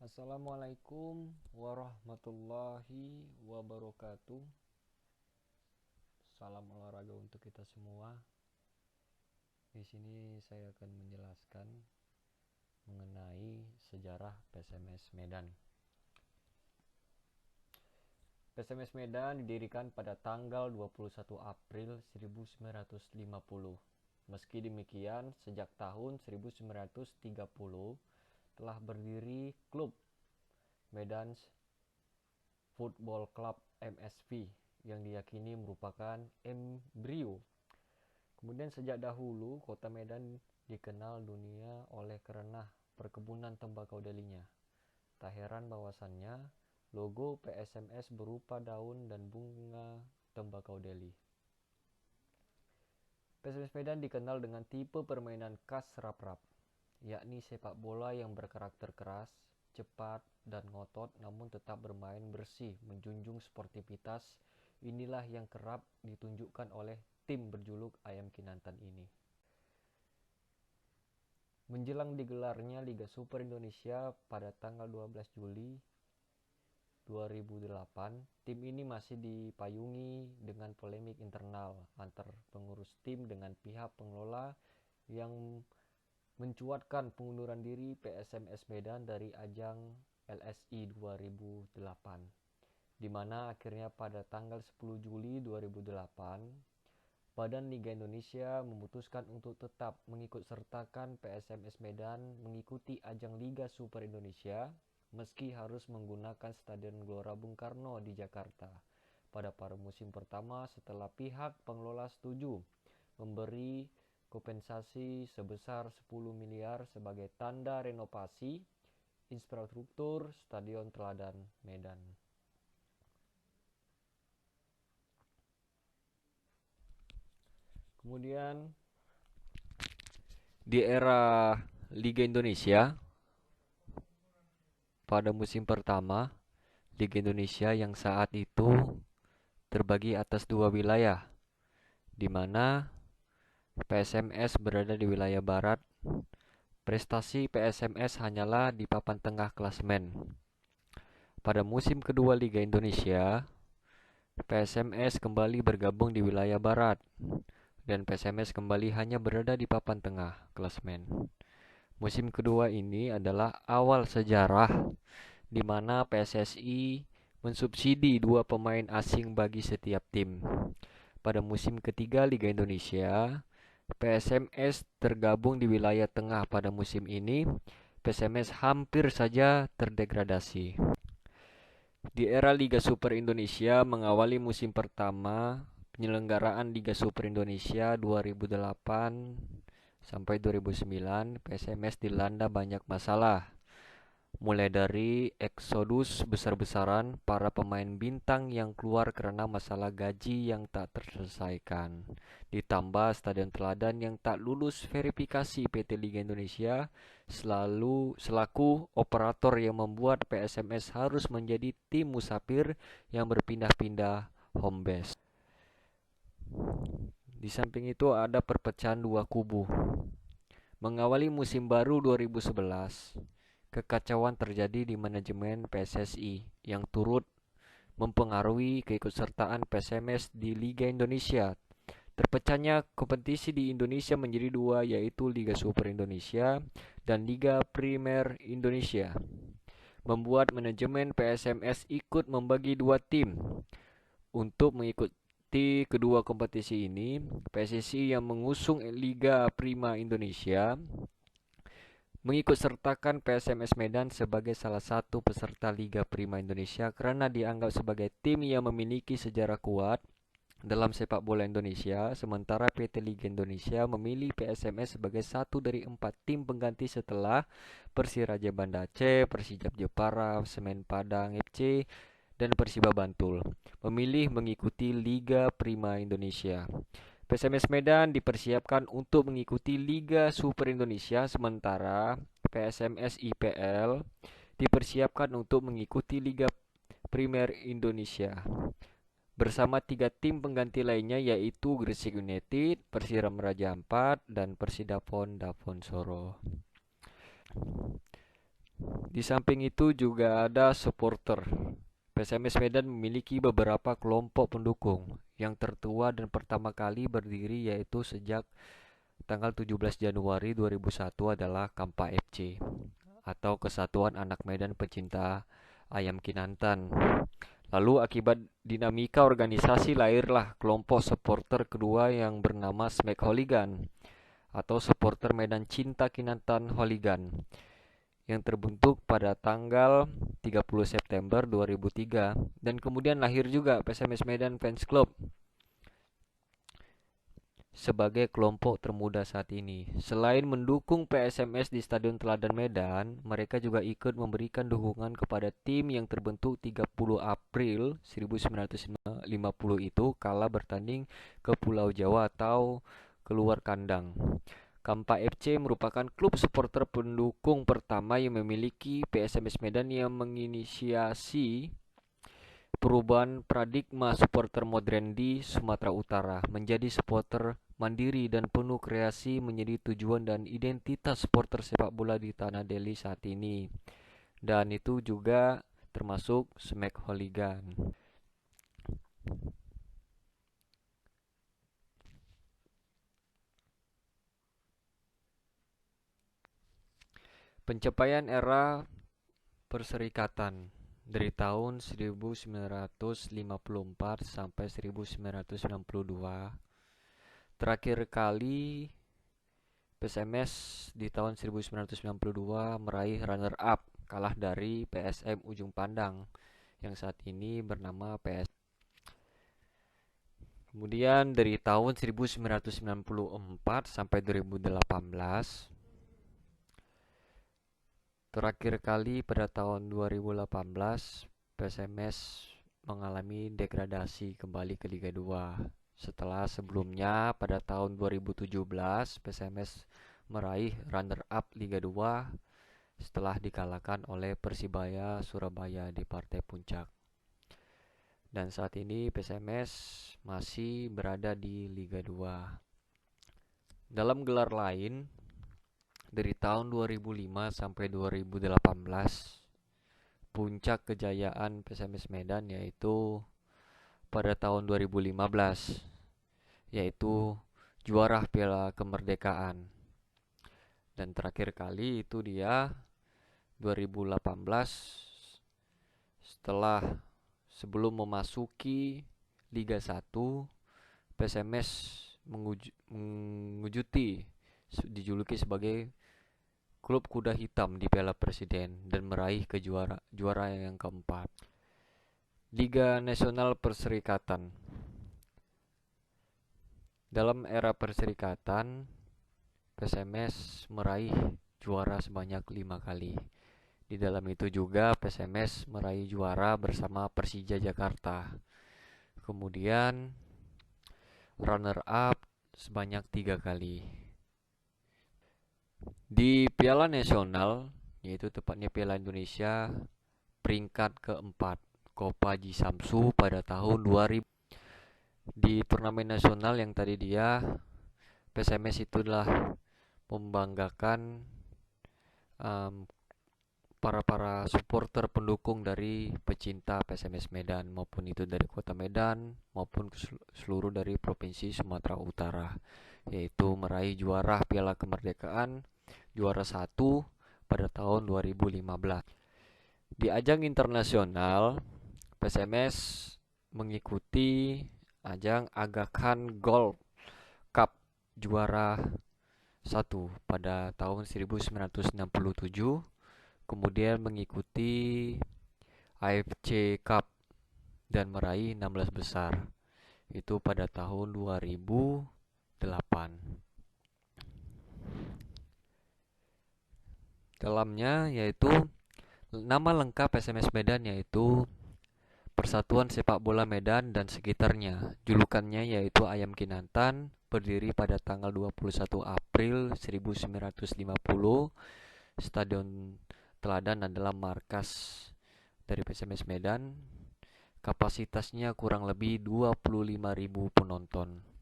Assalamualaikum warahmatullahi wabarakatuh. Salam olahraga untuk kita semua. Di sini saya akan menjelaskan mengenai sejarah PSMS Medan. PSMS Medan didirikan pada tanggal 21 April 1950. Meski demikian, sejak tahun 1930 telah berdiri klub Medan Football Club MSV yang diyakini merupakan embrio. Kemudian sejak dahulu kota Medan dikenal dunia oleh karena perkebunan tembakau delinya. Tak heran bahwasannya logo PSMS berupa daun dan bunga tembakau deli. PSMS Medan dikenal dengan tipe permainan khas rap-rap, yakni sepak bola yang berkarakter keras, cepat, dan ngotot namun tetap bermain bersih, menjunjung sportivitas. Inilah yang kerap ditunjukkan oleh tim berjuluk Ayam Kinantan ini. Menjelang digelarnya Liga Super Indonesia pada tanggal 12 Juli 2008, tim ini masih dipayungi dengan polemik internal antar pengurus tim dengan pihak pengelola yang mencuatkan pengunduran diri PSMS Medan dari ajang LSI 2008, di mana akhirnya pada tanggal 10 Juli 2008, Badan Liga Indonesia memutuskan untuk tetap mengikut sertakan PSMS Medan mengikuti ajang Liga Super Indonesia, meski harus menggunakan Stadion Gelora Bung Karno di Jakarta pada paruh musim pertama setelah pihak pengelola setuju memberi kompensasi sebesar 10 miliar sebagai tanda renovasi infrastruktur Stadion Teladan Medan. Kemudian di era Liga Indonesia pada musim pertama, Liga Indonesia yang saat itu terbagi atas dua wilayah, di mana PSMS berada di wilayah barat. Prestasi PSMS hanyalah di papan tengah klasemen. Pada musim kedua Liga Indonesia, PSMS kembali bergabung di wilayah barat dan PSMS kembali hanya berada di papan tengah klasemen. Musim kedua ini adalah awal sejarah di mana PSSI mensubsidi 2 pemain asing bagi setiap tim. Pada musim ketiga Liga Indonesia, PSMS tergabung di wilayah tengah. Pada musim ini, PSMS hampir saja terdegradasi. Di era Liga Super Indonesia mengawali musim pertama penyelenggaraan Liga Super Indonesia 2008 sampai 2009, PSMS dilanda banyak masalah. Mulai dari eksodus besar-besaran para pemain bintang yang keluar karena masalah gaji yang tak terselesaikan, ditambah Stadion Teladan yang tak lulus verifikasi PT Liga Indonesia selaku operator yang membuat PSMS harus menjadi tim musafir yang berpindah-pindah home base. Di samping itu ada perpecahan dua kubu. Mengawali musim baru 2011, kekacauan terjadi di manajemen PSSI yang turut mempengaruhi keikutsertaan PSMS di Liga Indonesia. Terpecahnya kompetisi di Indonesia menjadi dua, yaitu Liga Super Indonesia dan Liga Primer Indonesia, membuat manajemen PSMS ikut membagi dua tim. Untuk mengikuti kedua kompetisi ini, PSSI yang mengusung Liga Prima Indonesia mengikut sertakan PSMS Medan sebagai salah satu peserta Liga Prima Indonesia karena dianggap sebagai tim yang memiliki sejarah kuat dalam sepak bola Indonesia, sementara PT Liga Indonesia memilih PSMS sebagai satu dari 4 tim pengganti setelah Persiraja Banda Aceh, Persijap Jepara, Semen Padang FC, dan Persiba Bantul memilih mengikuti Liga Prima Indonesia. PSMS Medan dipersiapkan untuk mengikuti Liga Super Indonesia, sementara PSMS IPL dipersiapkan untuk mengikuti Liga Primer Indonesia bersama 3 tim pengganti lainnya, yaitu Gresik United, Persiram Raja Ampat, dan Persidafon Davon Soro. Di samping itu juga ada supporter. PSMS Medan memiliki beberapa kelompok pendukung. Yang tertua dan pertama kali berdiri yaitu sejak tanggal 17 Januari 2001 adalah Kampa FC atau Kesatuan Anak Medan Pecinta Ayam Kinantan. Lalu akibat dinamika organisasi lahirlah kelompok supporter kedua yang bernama Smack Hooligan atau supporter Medan Cinta Kinantan Hooligan yang terbentuk pada tanggal 30 September 2003 dan kemudian lahir juga PSMS Medan Fans Club sebagai kelompok termuda saat ini. Selain mendukung PSMS di Stadion Teladan Medan, mereka juga ikut memberikan dukungan kepada tim yang terbentuk 30 April 1950 itu kala bertanding ke Pulau Jawa atau keluar kandang. Kampa FC merupakan klub supporter pendukung pertama yang memiliki PSMS Medan yang menginisiasi perubahan paradigma supporter modern di Sumatera Utara menjadi supporter mandiri dan penuh kreasi menjadi tujuan dan identitas supporter sepak bola di Tanah Deli saat ini. Dan itu juga termasuk Smack Hooligan. Pencapaian era perserikatan dari tahun 1954 sampai 1992. Terakhir kali PSMS di tahun 1992 meraih runner up, kalah dari PSM Ujung Pandang yang saat ini bernama PS. Kemudian dari tahun 1994 sampai 2018. Terakhir kali pada tahun 2018 PSMS mengalami degradasi kembali ke Liga 2. Setelah sebelumnya pada tahun 2017 PSMS meraih runner up Liga 2 setelah dikalahkan oleh Persibaya Surabaya di partai puncak. Dan saat ini PSMS masih berada di Liga 2. Dalam gelar lain, dari tahun 2005 sampai 2018, puncak kejayaan PSMS Medan yaitu pada tahun 2015, yaitu juara Piala Kemerdekaan. Dan terakhir kali itu dia 2018 sebelum memasuki Liga 1, PSMS dijuluki sebagai klub kuda hitam di Piala Presiden dan meraih juara yang keempat. Liga Nasional Perserikatan. Dalam era perserikatan, PSMS meraih juara sebanyak 5 kali. Di dalam itu juga PSMS meraih juara bersama Persija Jakarta. Kemudian runner up sebanyak 3 kali. Di Piala Nasional, yaitu tepatnya Piala Indonesia, peringkat keempat Kopa Ji Samsu pada tahun 2000. Di turnamen nasional yang tadi dia PSMS itulah membanggakan para supporter pendukung dari pecinta PSMS Medan, maupun itu dari kota Medan maupun seluruh dari provinsi Sumatera Utara, yaitu meraih juara Piala Kemerdekaan juara 1 pada tahun 2015. Di ajang internasional, PSMS mengikuti ajang Aga Khan Gold Cup juara 1 pada tahun 1967, kemudian mengikuti AFC Cup dan meraih 16 besar itu pada tahun 2008. Dalamnya yaitu nama lengkap PSMS Medan yaitu Persatuan Sepak Bola Medan dan sekitarnya. Julukannya yaitu Ayam Kinantan, berdiri pada tanggal 21 April 1950. Stadion Teladan adalah markas dari PSMS Medan. Kapasitasnya kurang lebih 25.000 penonton.